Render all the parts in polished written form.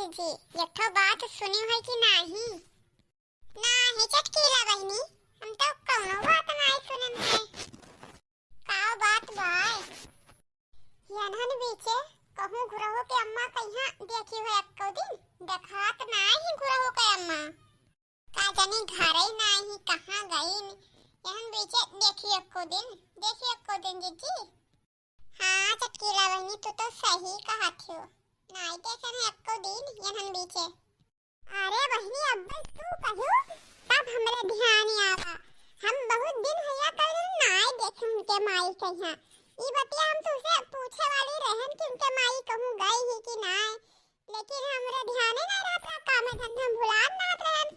जी एक ठो बात सुनी है कि नहीं? नाही चटकीला बहनी, हम तो कौनो बात नहीं सुनन है। का बात बाय यनहन बीचे कहूँ घुरहो के अम्मा कहिया देखी हो एको दिन देखात नहीं घुरहो के अम्मा का जानी घरे नहीं कहाँ गईन यहन बीचे देखी एको दिन जीजी। हाँ चटकीला बहनी तू तो सही कहा थियो नहीं देखन एको दिन यहन बीचे। अरे बहनी अब तू कहू तब हमरे ध्यान आवा हम बहुत दिन हया कर नाय देखे उनके माई कहिया ई बतिया हम तुझसे पूछे वाली रहन कि उनके माई कहूं गई ही कि नाय, लेकिन हमरे ध्यान ही ना रहता काम धंधा भुला ना रहन।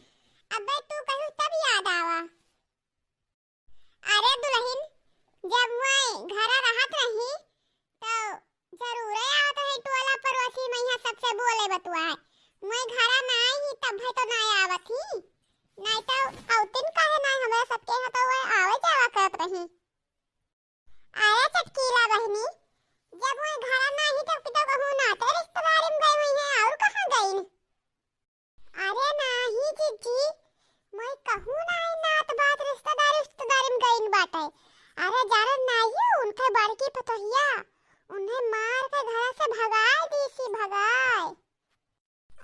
अब तू कहू तब याद आवा। अरे दुल्हन जब मैं घर रहत रही तो जरूर आवत रही टोला पड़ोसी मैया सबसे बोले बतुआ है मैं घरा ना ही तब है तो ना आवत ही नहीं तो औतिन काहे ना हमरा सबके ह तो वो आवे जावा करत रही। अरे चटकीला बहनी जब मैं घरा ना ही तब तो कहूं ना तो रिश्तेदारी में गई मैं और कहां गई? अरे नहीं जीजी मैं कहूं ना ही नात बात रिश्तेदारी में गई बाटे। अरे जाने नहीं उनके बड़की पतोहिया उन्हें मार के घर से भगाए दी सी भगाए।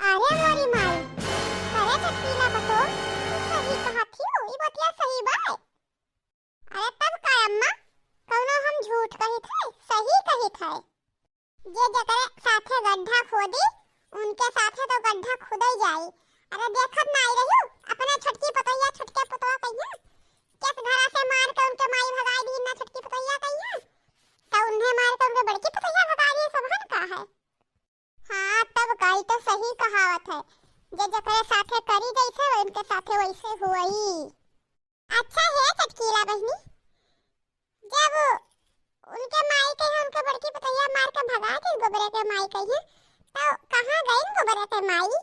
अरे मोरी माई अरे चटकीला बतो सही कहा थी ई बतिया सही बात। अरे तब का अम्मा कौनो हम झूठ कही थे सही कही थे। जे जकरे साथे गड्ढा खोदी उनके साथे तो गड्ढा खुद ही जाई। अरे देखत ना आई रही अपने छटकी पतोहिया छटके पतोहा कहिया किस घरा से मार के उनके माई भगाई दी ना छटकी पतोहिया कहिया तो उन्हें मार के उनके बड़की पतोहिया भगा दी सबहन का है। हाँ तब कही तो सही कहावत है जे जकरे साथे करी जैसे उनके साथे वैसे हुई। अच्छा है चटकीला बहनी जब उनके माई कहिया उनके बड़की पतोहिया मार के भगा दी गोबरे के माई कहिया तो कहां गई गोबरे के माई?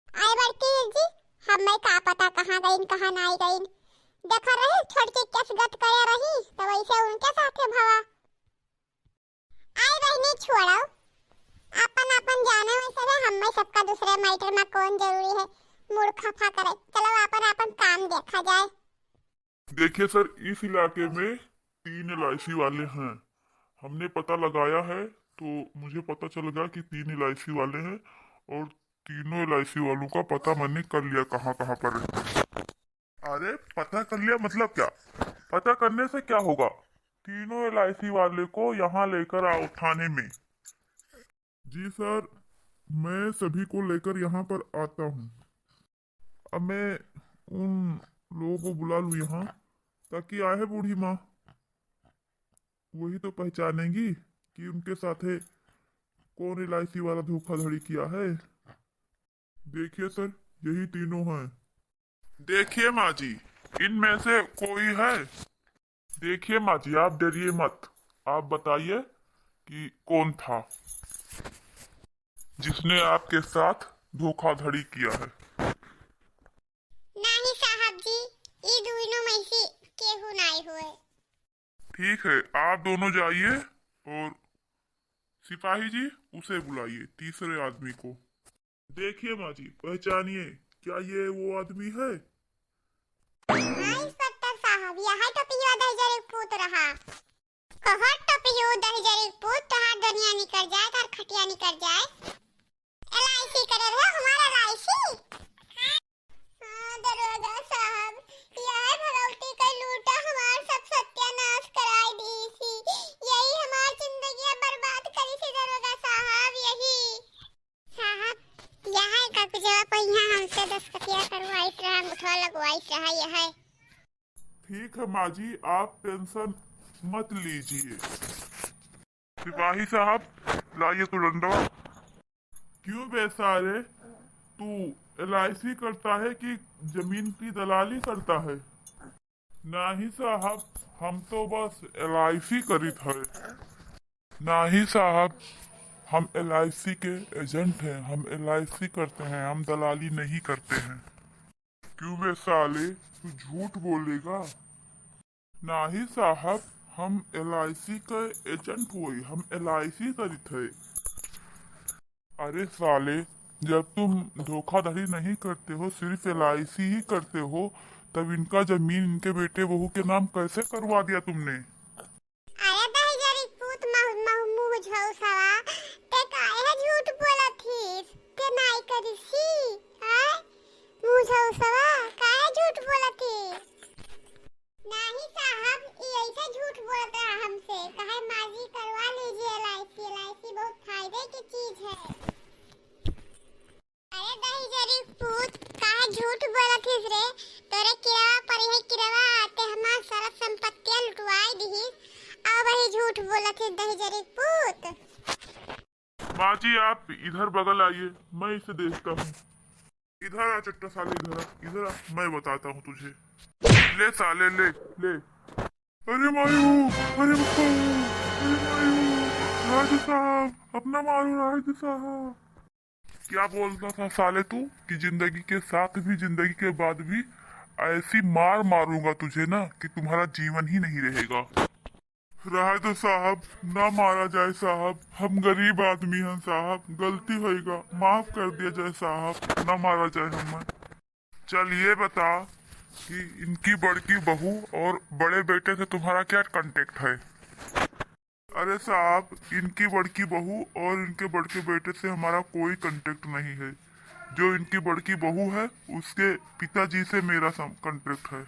आई बड़की जी हमें का पता कहां गई कहां नहीं गई देखा रही छोड़ के कैस गत करे रही तो वैसे उनके साथे भवा। आई बहनी छोड़ो अपन अपन जाने वैसे है हमें सबका दूसरे मैटर में कौन जरूरी है मूर्ख खफा करे। चलो अपन अपन काम देखा जाए। देखिए सर इस इलाके में 3 LIC वाले हैं। हमने पता लगाया है तो मुझे पता चल गया कि 3 LIC वाले हैं और तीनों LIC वालों का पता मैंने कर लिया कहाँ कहाँ पर है। अरे पता कर लिया मतलब क्या? पता करने से क्या होगा? तीनों LIC वाले को यहाँ लेकर आओ थाने में। जी सर मैं सभी को लेकर यहाँ पर आता हूँ। अब मैं उन लोगों को बुला लूँ यहाँ ताकि आए बूढ़ी माँ वही तो पहचानेंगी कि उनके साथे कौन LIC वाला धोखाधड़ी किया है। देखिए सर यही तीनों हैं। देखिए माँ जी इनमें से कोई है? देखिए माँ जी आप डरिए मत, आप बताइए कि कौन था जिसने आपके साथ धोखाधड़ी किया है। नहीं साहब जी ये दोनों में से केहू नहीं हुए। ठीक है आप दोनों जाइए और सिपाही जी उसे बुलाइए तीसरे आदमी को। देखिए माँ जी पहचानिए क्या ये वो आदमी है? हाँ इंस्पेक्टर साहब यह तो पियो दहजरी पूत रहा कहत तो पियो दहजरी पूत तो हाथ दुनिया निकल जाए तार खटिया निकल जाए। LIC करे रहे हमारा LIC। हाँ दरोगा साहब यह भगवती का लूटा हमार सब सत्यानाश कराई दी थी यही हमार जिंदगी बर्बाद करी थी दरोगा साहब। यही साहब यह का कुछ पहिया हमसे 10 कटिया करवाई रहा अंगूठा लगवाई रहा यह। ठीक है माँ जी आप टेंशन मत लीजिए। सिपाही साहब लाइए तो डंडा। क्यों बेसारे तू LIC करता है कि जमीन की दलाली करता है? नहीं साहब हम तो बस LIC करित है। नहीं साहब हम LIC के एजेंट हैं, हम LIC करते हैं, हम दलाली नहीं करते हैं। क्यों बे साले तू झूठ बोलेगा? नहीं साहब हम LIC के एजेंट हुए, हम LIC करित है। अरे साले, जब तुम धोखाधड़ी नहीं करते हो, सिर्फ एलआईसी ही करते हो, तब इनका जमीन इनके बेटे बहू के नाम कैसे करवा दिया तुमने? अरे दही जरी पूत महु महु मुंह झौसवा, ते काहे झूठ बोलत हिस? ते नाई करिसी, हाय मुंह झौसवा, काहे झूठ बोलत हिस? नहीं साहब, ये ऐसे झूठ बोलता है हमसे। काहे माजी करवा लीजिए एलआईसी, एलआईसी बहुत फायदे की चीज है। अरे दही जरी पूत, काहे झूठ बोलत हिस रे? तोरे किरवा परी है, किरवा आते हमार सारा संपत्तियां लुटवाई दिहिस, अब वही झूठ बोलत हिस दही जरी पूत। माँ जी, आप इधर बगल आइए, मैं इसे देखता हूँ। इधर आ चट्टा साले, इधर आ, इधर आ, मैं बताता हूँ तुझे। ले साले, ले ले। अरे मायू, अरे बप्पा, अरे मायू, राजू साहब, अपना मारो राजू साहब। क्या बोलता था साले तू कि जिंदगी के साथ भी, जिंदगी के बाद भी ऐसी मार मारूंगा तुझे ना कि तुम्हारा जीवन ही नहीं रहेगा। राजू साहब, ना मारा जाए साहब, हम गरीब आदमी हैं साहब, गलती होएगा, माफ कर दिया जाए साहब, ना मारा जाए हमें। चल ये बता कि इनकी बड़की बहू और बड़े बेटे से तुम्हारा क्या कांटेक्ट है? अरे साहब, इनकी बड़की बहू और इनके बड़के बेटे से हमारा कोई कांटेक्ट नहीं है। जो इनकी बड़की बहू है उसके पिताजी से मेरा कांटेक्ट है।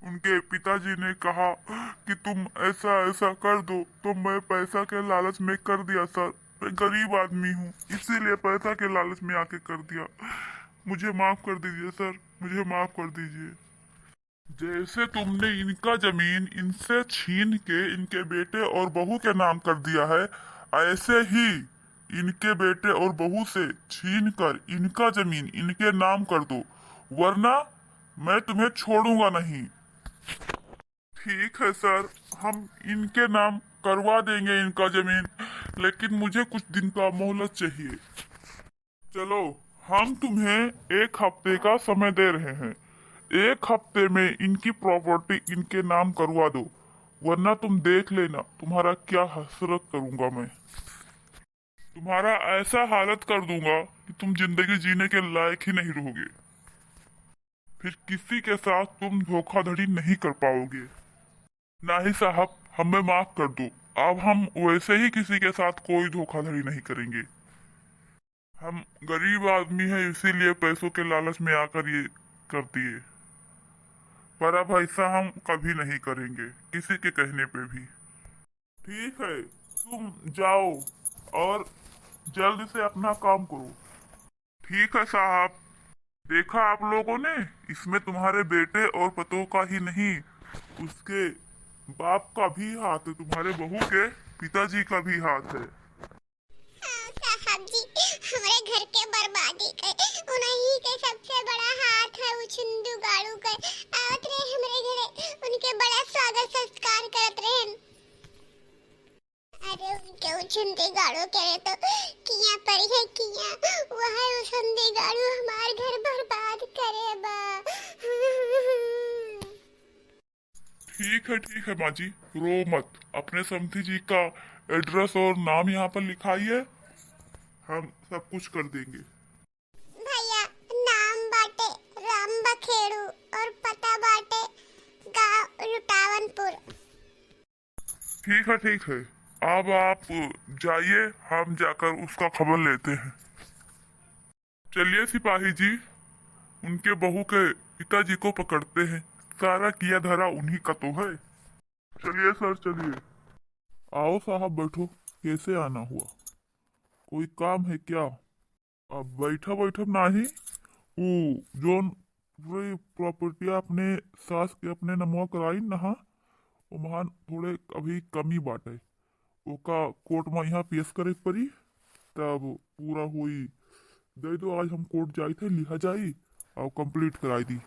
उनके पिताजी ने कहा कि तुम ऐसा ऐसा कर दो, तो मैं पैसा के लालच में कर दिया सर। मैं गरीब आदमी हूँ, इसीलिए पैसा के लालच में आके कर दिया। मुझे माफ कर दीजिए सर, मुझे माफ कर दीजिए। जैसे तुमने इनका जमीन इनसे छीन के इनके बेटे और बहू के नाम कर दिया है, ऐसे ही इनके बेटे और बहू से छीन कर इनका जमीन इनके नाम कर दो, वरना मैं तुम्हें छोड़ूंगा नहीं। ठीक है सर, हम इनके नाम करवा देंगे इनका जमीन, लेकिन मुझे कुछ दिन का मोहलत चाहिए। चलो, हम तुम्हें 1 हफ्ते का समय दे रहे हैं। 1 हफ्ते में इनकी प्रॉपर्टी इनके नाम करवा दो, वरना तुम देख लेना तुम्हारा क्या हसरत करूंगा मैं। तुम्हारा ऐसा हालत कर दूंगा कि तुम जिंदगी जीने के लायक ही नहीं रहोगे। फिर किसी के साथ तुम धोखाधड़ी नहीं कर पाओगे। नहीं साहब, हमें माफ कर दो, अब हम वैसे ही किसी के साथ कोई धोखाधड़ी नहीं करेंगे। हम गरीब आदमी हैं, इसीलिए पैसों के लालच में आकर ये कर दिए, पर अब ऐसा हम कभी नहीं करेंगे किसी के कहने पे भी। ठीक है, तुम जाओ और जल्द से अपना काम करो। ठीक है साहब। देखा आप लोगों ने, इसमें तुम्हारे बेटे और पतों का ही नहीं, उसके बाप का भी हाथ है, तुम्हारे बहू के पिताजी का भी हाथ है। हाँ साहब जी, हमारे घर के बर्बादी के उन्हीं के सबसे बड़ा हाथ है। उछुंदू गाड़ू के आवत रहे हमारे घरे, उनके बड़ा स्वागत संस्कार करत रहे। अरे उनके उछुंदी गाड़ू करे तो किया पड़ी है, किया वह उछुंदी गाड़ू हमार घर बर्बाद करे बा। ठीक है माँ जी, रो मत। अपने समधी जी का एड्रेस और नाम यहाँ पर लिखाइए, हम सब कुछ कर देंगे। भैया, नाम बाटे राम बखेड़ू और पता बाटे गांव लुटावनपुर। ठीक है, अब आप जाइए, हम जाकर उसका खबर लेते हैं। चलिए सिपाही जी, उनके बहू के पिताजी को पकड़ते हैं, सारा किया धरा उन्हीं का तो है। चलिए सर, चलिए। आओ साहब, बैठो। कैसे आना हुआ? कोई काम है क्या? अब बैठा बैठा नहीं, वो जोन पूरी प्रॉपर्टी अपने सास के अपने नमवा कराई ना, वहाँ थोड़े अभी कमी बाटे, ओका कोर्ट में यहाँ पेश करे पड़ी, तब पूरा हुई। दे दो, आज हम कोर्ट जाई थे, लिहा जाई और कंप्लीट कराई दी।